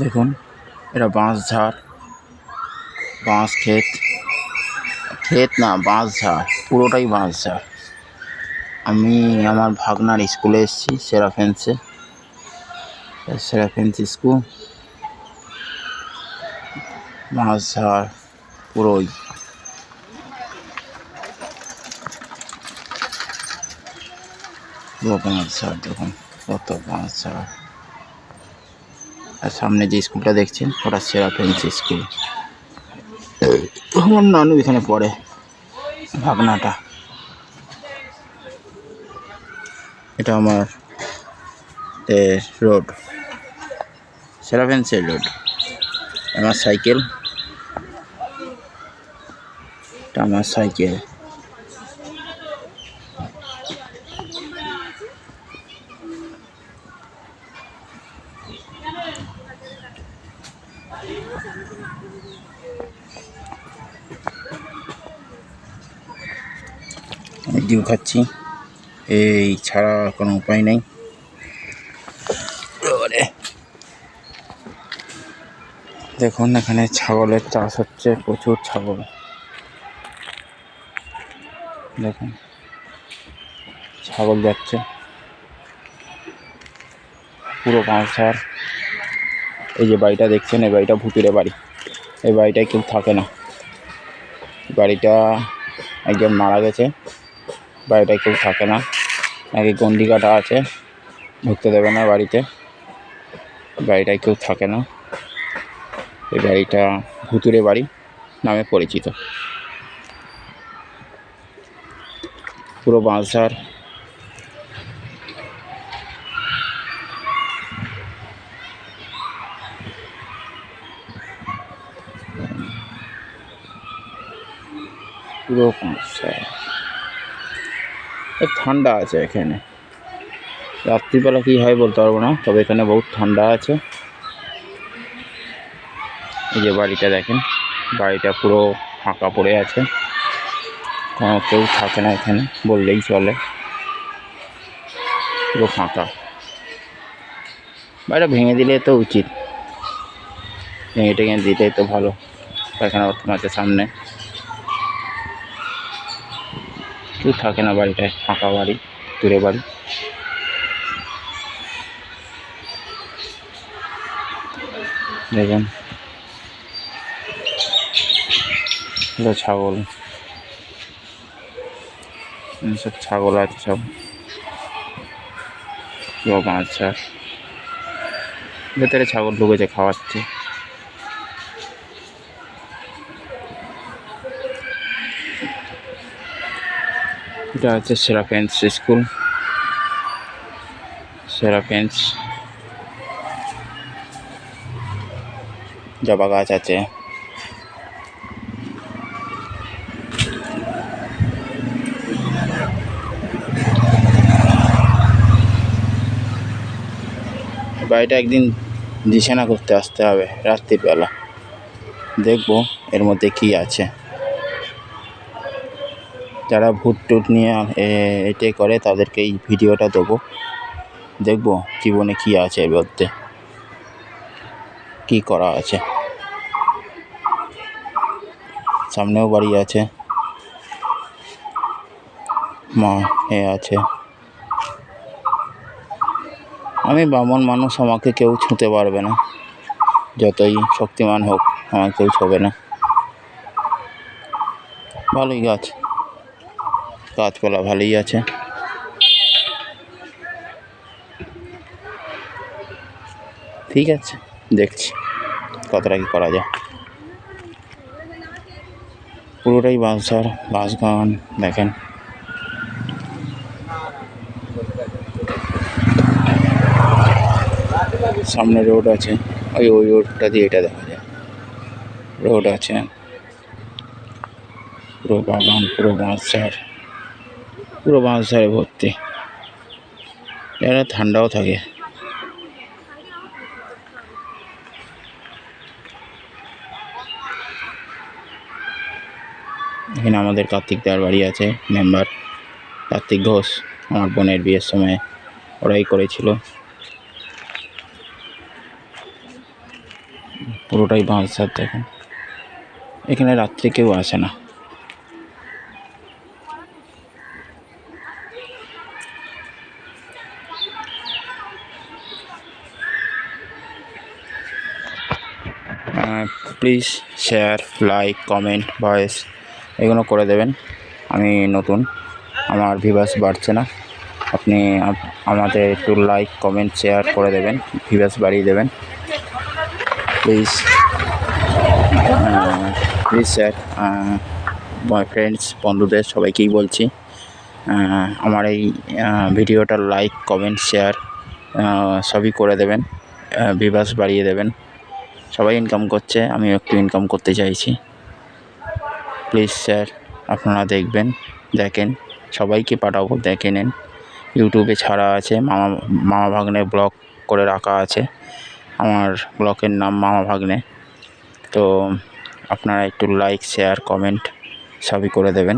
দেখুন এটা বাঁশঝাড়, বাঁশ ক্ষেত, ক্ষেত না বাঁশঝাড়, পুরোটাই বাঁশঝাড়। আমি আমার ভাগনার স্কুলে এসেছি, সেরাফেন্স স্কুল, বাঁশঝাড় পুরোই। পুরো বাঁশঝাড়, দেখুন কত বাঁশঝাড়। আর সামনে যে স্কুলটা দেখছেন ওটা সেরাফেন্স স্কুল। আমার নানু এখানে পড়ে, ভাগনাটা। এটা আমার রোড, সেরাফেন্সের রোড। আমার সাইকেল, এটা আমার সাইকেল। আমি ডিম খাচ্ছি, এই ছাড়া কোনো উপায় নেই। দেখুন এখানে ছাগলের চাষ হচ্ছে, প্রচুর ছাগল। দেখুন ছাগল যাচ্ছে, পুরো বাঁশঝাড়। এই যে বাড়িটা দেখছেন, এই বাড়িটা ভুতুড়ে বাড়ি। এই বাড়িটায় কেউ থাকে না, বাড়িটা একজন মারা গেছে, বাড়িটায় কেউ থাকে না। নাকি গন্ডি কাটা আছে, ঢুকতে দেবে না বাড়িতে, বাড়িটায় কেউ থাকে না। এই বাড়িটা ভুতুড়ে বাড়ি নামে পরিচিত। পুরো বাঁশঝাড়। পুরো বাঁশঝাড়। ঠান্ডা আছে এখানে, রাত্রিবেলা কী হয় বলতে পারবো না, তবে এখানে বহুত ঠান্ডা আছে। এই যে বাড়িটা দেখেন, বাড়িটা পুরো ফাঁকা পড়ে আছে, কোনো কেউ থাকে না এখানে বললেই চলে, পুরো ফাঁকা। বাড়িটা ভেঙে দিলে তো উচিত, ভেঙে টেঙে দিতে তো ভালো। পায়খানা বাথরুম আছে সামনে, কেউ থাকে না বাড়িটায়, ফাঁকা বাড়ি, দূরে বাড়ি। দেখুন এগুলো ছাগল, সব ছাগল আছে সব। আচ্ছা, ভেতরে ছাগল ঢুকেছে, খাওয়াচ্ছে। এটা হচ্ছে সেরাফেন্স স্কুল, সেরাফেন্স। জবা গাছ আছে, বাড়িটা একদিন দিশানা করতে আসতে হবে রাত্রির বেলা, দেখবো এর মধ্যে কি আছে। যারা ভূত টুত নিয়ে এটাই করে তাদেরকে এই ভিডিওটা দেবো, দেখবো জীবনে কি আছে এর মধ্যে, কি করা আছে। সামনেও বাড়ি আছে, মা আছে। আমি ব্রাহ্মণ মানুষ, আমাকে কেউ ছুঁতে পারবে না, যতই শক্তিমান হোক আমাকে কেউ ছোঁবে না। ভালোই গাছপালা ভালোই আছে। ঠিক আছে, দেখছি কতটা কি করা যায়। পুরোটাই বাঁশঝাড়, বাঁশগান। দেখেন সামনে রোড আছে, ওই রোডটা দিয়ে এটা দেখা যায়, রোড আছে, পুরো বাগান, পুরো বাঁশঝাড়, পুরো বাঁশঝাড়ে ভর্তি। এরা ঠান্ডাও থাকে। এখানে আমাদের কার্তিক দার বাড়ি আছে, মেম্বার কার্তিক ঘোষ, আমার বোনের বিয়ের সময় ওরাই করেছিল। পুরোটাই বাঁশঝাড় দেখেন। এখানে রাত্রে কেউ আসে না। Please share, like, comment, voice এগুলো করে দেবেন। আমি নতুন, আমার ভিউয়ার্স বাড়ছে না। আপনি আমাদের একটু লাইক, কমেন্ট, শেয়ার করে দেবেন, ভিউয়ার্স বাড়িয়ে দেবেন প্লিজ। প্লিজ স্যার, ফ্রেন্ডস, বন্ধুদের সবাইকেই বলছি, আমার এই ভিডিওটা লাইক, কমেন্ট, শেয়ার সবই করে দেবেন, ভিউয়ার্স বাড়িয়ে দেবেন। সবাই ইনকাম করছে, আমিও একটু ইনকাম করতে চাইছি। প্লিজ স্যার, আপনারা দেখেন, সবাইকে পাঠাবো, দেখে নেন। ইউটিউবে ছাড়া আছে, মামা ভাগ্নে ব্লগ করে রাখা আছে। আমার ব্লগের নাম মামা ভাগ্নে। তো আপনারা একটু লাইক, শেয়ার, কমেন্ট সবই করে দেবেন।